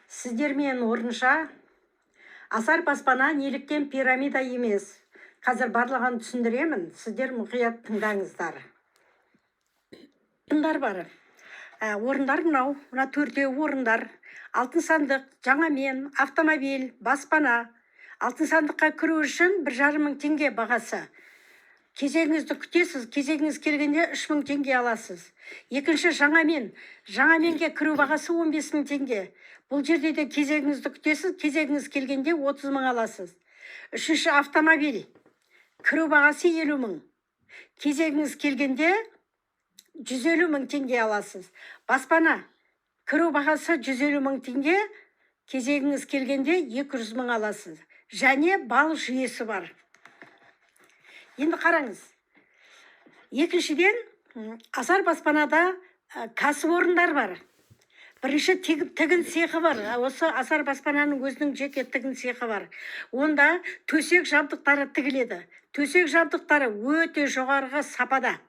Сіздер мен орынша Асар баспана неліктен пирамида емес. Қазір барлығын түсіндіремін, сіздер мұқият тыңдаңыздар. Орындар бар. Орындар мына төртеу орындар. Алтын сандық, жаңамен, автомобиль, баспана. Алтын сандыққа кіру үшін 1,5 мың теңге бағасы. Кезегіңізді күтесіз, кезегіңіз келгенде 3 мың теңге аласыз. Екінші жаңамен. Жаңаменге кіру бағасы 15 мың теңге. Бұл жерде де кезегіңізді күтесіз, кезегіңіз келгенде 30 мың аласыз. Үшінші автомобиль. Кіру бағасы 50 мың. Кезегіңіз келгенде 150 мың теңге аласыз. Баспана. Кіру бағасы 150 мың теңге. Кезегіңіз келгенде 200 мың аласыз. Және бал жүйесі бар. Енді қараңыз. Екіншіден, Асар баспанада кәсіпорындар бар. Бірінші тігін цехы бар. Осы Асар баспананың өзінің жеке тігін цехы бар. Онда төсек жабдықтары тігіледі. Төсек жабдықтары өте жоғарғы сапада.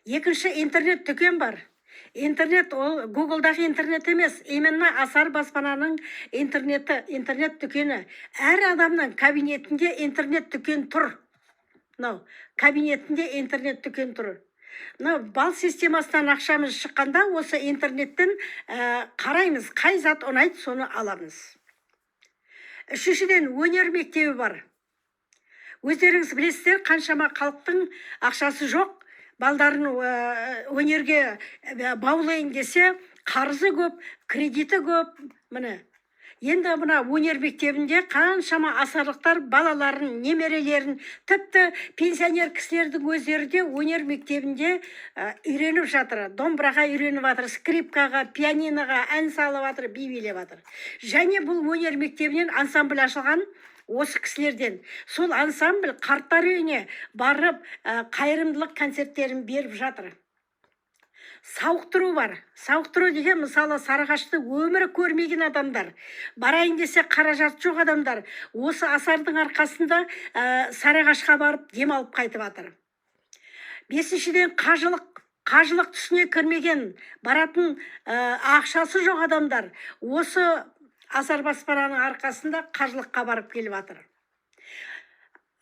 Екінші интернет дүкен бар. Интернет ол Google'дағы интернет емес, именно Асар баспананың интернет дүкені. Әр адамның кабинетінде интернет дүкен тұр. Кабинетінде интернет дүкен тұр. Бал системасынан ақшамыз шыққанда осы интернеттен қараймыз, қай зат ұнайды, соны аламыз. Үшіншіден, өнер мектебі бар. Өздеріңіз білесіздер, қаншама халықтың ақшасы жоқ, балдарын өнерге баулайын десе, қарызы көп, кредиті көп. Енді мына өнер мектебінде қаншама асарлықтар балаларын, немерелерін, тіпті пенсионер кісілердің өздері де өнер мектебінде үйреніп жатыр. Домбыраға үйреніп жатыр, скрипкаға, пианиноға ән салып жатыр, би билеп жатыр. Және бұл өнер мектебінен ансамбль ашылған осы кісілерден. Сол ансамбль қарттар үйіне барып қайырымдылық концерттерін беріп жатыр. Сауықтыру бар. Сауықтыру деген, мысалы, Сарыағашты өмірі көрмеген адамдар, барайын десе қаражат жоқ адамдар, осы Асардың арқасында Сарыағашқа барып демалып қайтып жатыр. Бесіншіден, қажылық түсіне кірмеген, баратын ақшасы жоқ адамдар, осы Асар баспананың арқасында қажылыққа барып келіп жатыр.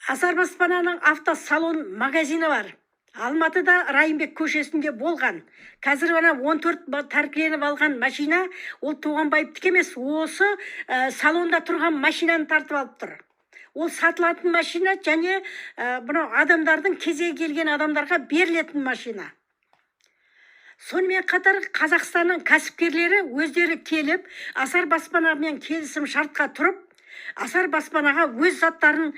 Асар баспананың автосалон магазині бар. Алматыда Райымбек көшесінде болған. Қазір 14 тәркіленіп алған машина, ол Туғанбаевтікі емес, осы салонда тұрған машинаны тартып алып тұр. Ол сатылатын машина және адамдардың кезегі келген адамдарға берілетін машина. Сонымен қатар Қазақстанның кәсіпкерлері өздері келіп, Асар баспанамен келісім шартқа тұрып, Асар баспанаға өз заттарын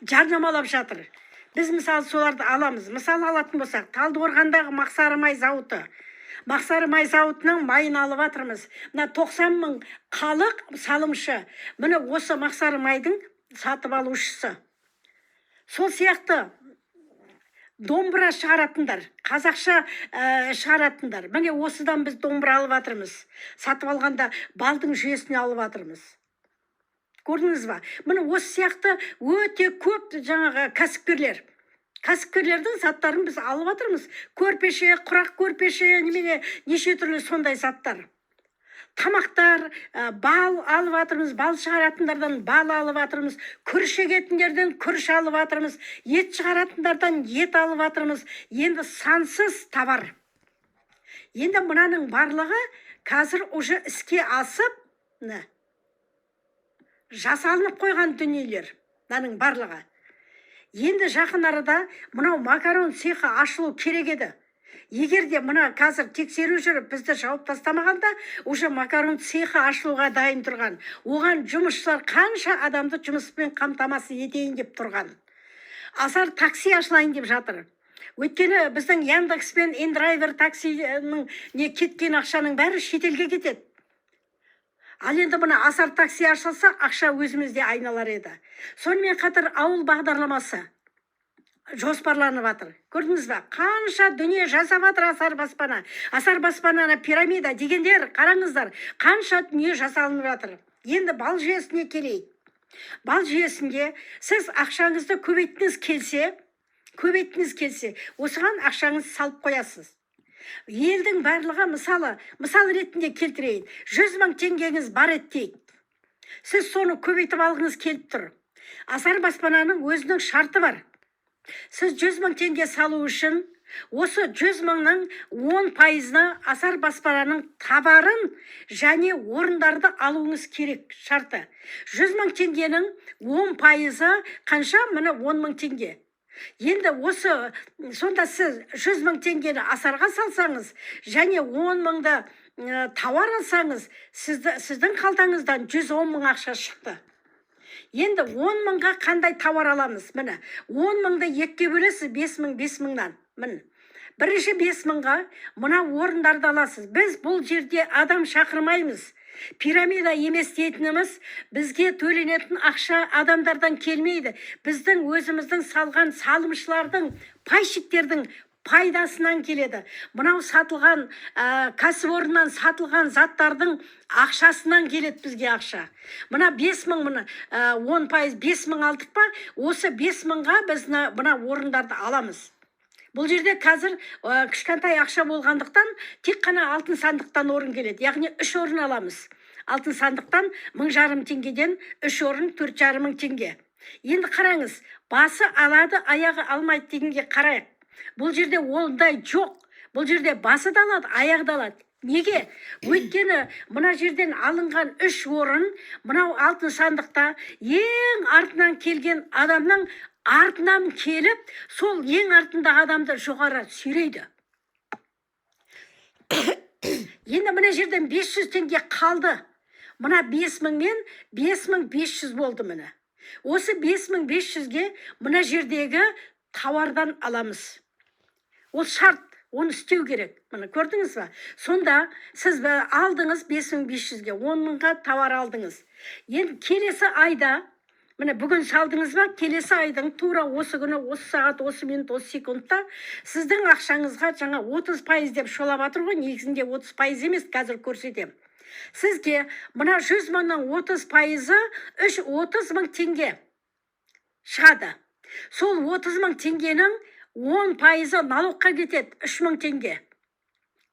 жарнамалап жатыр. Біз мысалы соларды аламыз. Мысалы алатын болсақ, Талдықорғандағы Мақсары май зауыты. Мақсары май зауытының майын алып жатырмыз. 90 мың халық салымшы. Осы Мақсары майдың сатып алушысы. Сол сияқты домбыра шығаратындар, қазақша шығаратындар. Осыдан біз домбыра алып жатырмыз. Сатып алғанда балдың жүйесіне алып жатырмыз. Көрдіңіз ба? Осы сияқты өте көп жаңағы кәсіпкерлер. Кәсіпкерлердің заттарын біз алып жатырмыз. Көрпеше, құрақ көрпеше, неше түрлі сондай заттар. Тамақтар, бал алып жатырмыз, бал шығаратындардан бал алып жатырмыз, күріш егетіндерден күріш алып жатырмыз, ет шығаратындардан ет алып жатырмыз. Енді сансыз товар. Енді мынаның барлығы қазір уже іске асып, жасалынып қойған дүниелер, мынаның барлығы. Енді жақын арада мынау макарон цехы ашылу керек еді. Егер де мына қазір тексеру жүріп бізді жауып тастамағанда, уже макарон цехы ашылуға дайын тұрған. Оған жұмысшылар қанша адамды жұмыспен қамтамасыз етейін деп тұрған. Асар такси ашылайын деп жатыр. Өйткені біздің Яндекс пен Индрайвер таксиның кеткен ақшаның бәрі шетелге кетеді. Ал енді мына Асар такси ашылса, ақша өзімізде айналар еді. Сонымен қатар ауыл бағдарламасы жоспарланып жатыр. Көрдіңіз ба? Қанша дүние жасап жатыр Асар баспана. Асар баспананы пирамида дегендер, қараңыздар, қанша дүние жасалынып жатыр. Енді бал жүйесіне келейік. Бал жүйесінде сіз ақшаңызды көбейткіңіз келсе, осыған ақшаңызды салып қоясыз. Елдің барлығы мысал ретінде келтірейін. 100 мың теңгеңіз бар еді дейік. Сіз соны көбейтіп алғыңыз келіп тұр. Асар баспананың өзінің шарты бар. Сіз 100 мың теңге салу үшін осы 100 мыңның 10%-ны асар баспананың табарын және орындарды алуыңыз керек шарты. 100 мың теңгенің 10%-ы қанша? Міне 10 мың теңге. Енді осы сонда сіз 100 мың теңгені асарға салсаңыз және 10 мыңды тауар алсаңыз, сіздің қалтаңыздан 110 мың ақша шықты. Енді 10 мыңға қандай тауар аламыз? Міне 10 мыңды екіге бөлесіз, 5 мың 5 мыңнан. Міне бірінші 5 мыңға мына орындарды аласыз. Біз бұл жерде адам шақырмаймыз. Пирамида емес дейтініміз, бізге төленетін ақша адамдардан келмейді. Біздің өзіміздің салған салымшылардың, пайщиктердің пайдасынан келеді. Мынау сатылған кәсіпорыннан сатылған заттардың ақшасынан келеді бізге ақша. Мына 5 мың, мына 10% 5 мың алдық па, осы 5 мыңға біз мына орындарды аламыз. Бұл жерде қазір кішкентай ақша болғандықтан тек қана алтын сандықтан орын келеді. Яғни 3 орын аламыз. Алтын сандықтан 1500 теңгеден 3 орын 4,5 мың теңге. Енді қараңыз, басы алады, аяғы алмайды дегенге қарайық. Бұл жерде ондай жоқ. Бұл жерде басы да алады, аяғы да алады. Неге? Өйткені мына жерден алынған 3 орын, мынау алтын сандықта ең артынан келген адамның артынан келіп, сол ең артындағы адамды жоғары сүйрейді. Енді мына жерден 500 теңге қалды. Мына 5 мың мен 5500 болды міне. Осы 5500-ге мына жердегі тауардан аламыз. Ол шарт, оны істеу керек. Міне көрдіңіз ба? Сонда сіз алдыңыз 5500-ге, 10 мыңға тауар алдыңыз. Енді келесі айда, міне бүгін салдыңыз ба, келесі айдың тура осы күні, осы сағат, осы минут, осы секундта сіздің ақшаңызға жаңа 30% деп шолап атыр ғой, негізінде 30% емес, қазір көрсетем. Сізге мына 100 мыңның 30%-ы 30 мың теңге шығады. Сол 30 мың теңгенің 10%-ы налогқа кетеді, 3 мың теңге.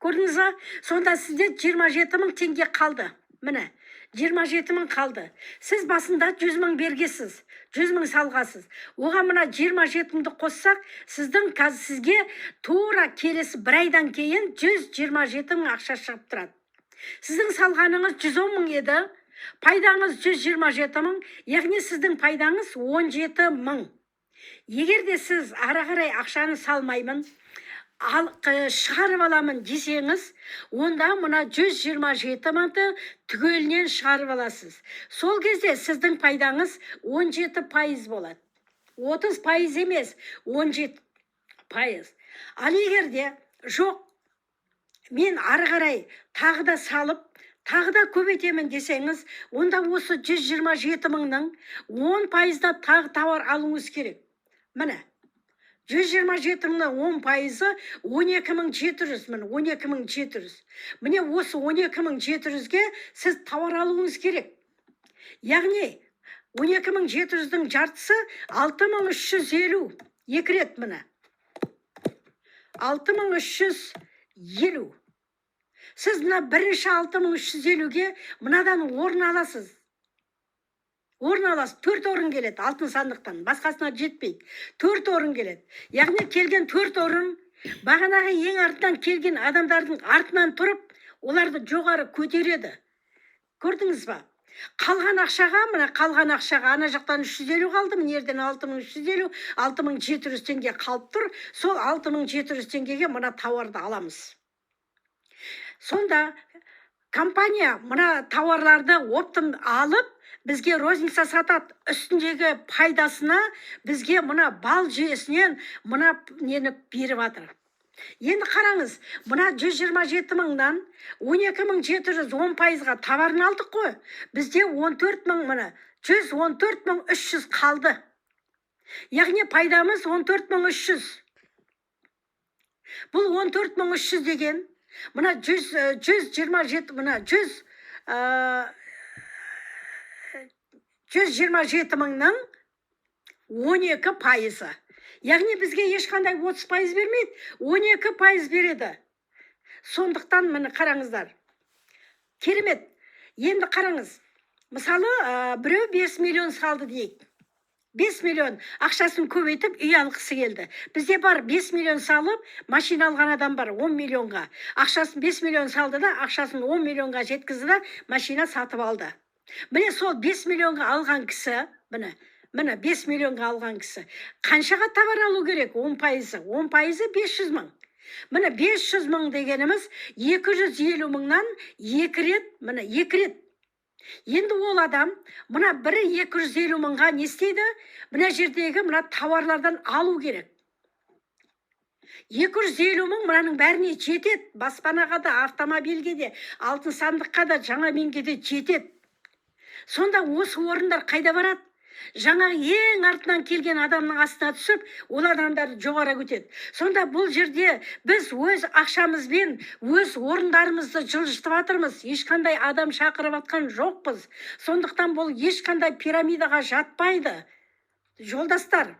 Көрдіңіз ба? Сонда сізде 27 мың теңге қалды. Міне, 27 мың қалды. Сіз басында 100 мың бергесіз, 100 мың салғасыз. Оған мына 27 мыңды қоссақ, сізге тура келесі бір айдан кейін 127 мың ақша шығып тұрады. Сіздің салғаныңыз 110 мың еді, пайдаңыз 127 мың, яғни сіздің пайдаңыз 17 мың. Егер де сіз ары қарай ақшаны салмаймын, шығарып аламын десеңіз, онда мына 127 мыңды түгелінен шығарып аласыз. Сол кезде сіздің пайдаңыз 17% болады. 30% емес, 17%. Ал егер де жоқ, мен ары қарай тағы да салып, тағы да көбейтемін десеңіз, онда осы 127 мыңның 10%-да тағы тауар алуыңыз керек. Міне, 127 мыңның 10%-ы 12.700, міне 12.700. Міне осы 12.700-ге сіз тауар алуыңыз керек. Яғни 12.700-дің жартысы 6.350. Екі рет міне. 6.350. Сіз мына бірінші 6.350-ге мынадан орын аласыз. Орын аласыз, 4 орын келеді алтын сандықтан, басқасына жетпейді. 4 орын келеді. Яғни келген 4 орын, бағанағы ең артынан келген адамдардың артынан тұрып, оларды жоғары көтереді. Көрдіңіз ба? Қалған ақшаға, мына қалған ақшаға ана жақтан 350 қалды, мына жерден 6.350, 6.700 теңге қалып тұр. Сол 6.700 теңгеге мына тауарды аламыз. Сонда компания мына тауарларды оптом алып, бізге розница сатады. Үстіндегі пайдасына бізге мына бал жүйесінен мына нені беріп жатыр. Енді қараңыз, мына 127 мыңнан 12.700 10%-ға тауарын алдық қой. Бізде 14 мың, мына 114.300 қалды. Яғни пайдамыз 14.300. Бұл 14.300 деген мына 127, мына 127 мыңның 12%. Яғни бізге ешқандай 30% бермейді, 12% береді. Сондықтан міне қараңыздар. Керемет. Енді қараңыз. Мысалы, біреу 5 миллион салды дейік. 5 миллион ақшасын көбейтіп үй алғысы келді. Бізде бар 5 миллион салып, машина алған адам бар 10 миллионға. Ақшасын 5 миллион салды да, ақшасын 10 миллионға жеткізді да, машина сатып алды. Міне сол 5 миллионға алған кісі, міне 5 миллионға алған кісі қаншаға товар алу керек? 10%. 10% 500 мың. Міне 500 мың дегеніміз 250 мыңнан 2 рет, міне 2 рет. Енді ол адам мына бірі 250 мыңға не істейді? Мына жердегі мына товарлардан алу керек. 250 мың мынаның бәріне жетеді. Баспанаға да, автомобильге де, алтын сандыққа да, жаңа менге де жетеді. Сонда осы орындар қайда барады? Жаңа ең артынан келген адамның астына түсіп, ол адамдарды жоғары көтеді. Сонда бұл жерде біз өз ақшамызбен өз орындарымызды жылжытып жатырмыз. Ешқандай адам шақырып атқан жоқпыз. Сондықтан бұл ешқандай пирамидаға жатпайды. Жолдастар,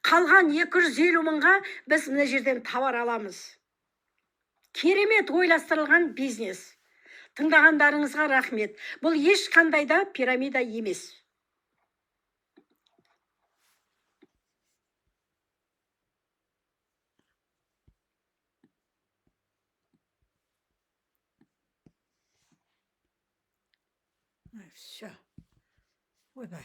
қалған 250 мыңға біз мына жерден товар аламыз. Керемет ойластырылған бизнес. Тыңдағандарыңызға рахмет. Бұл ешқандай да пирамида емес. Все. Ойбай.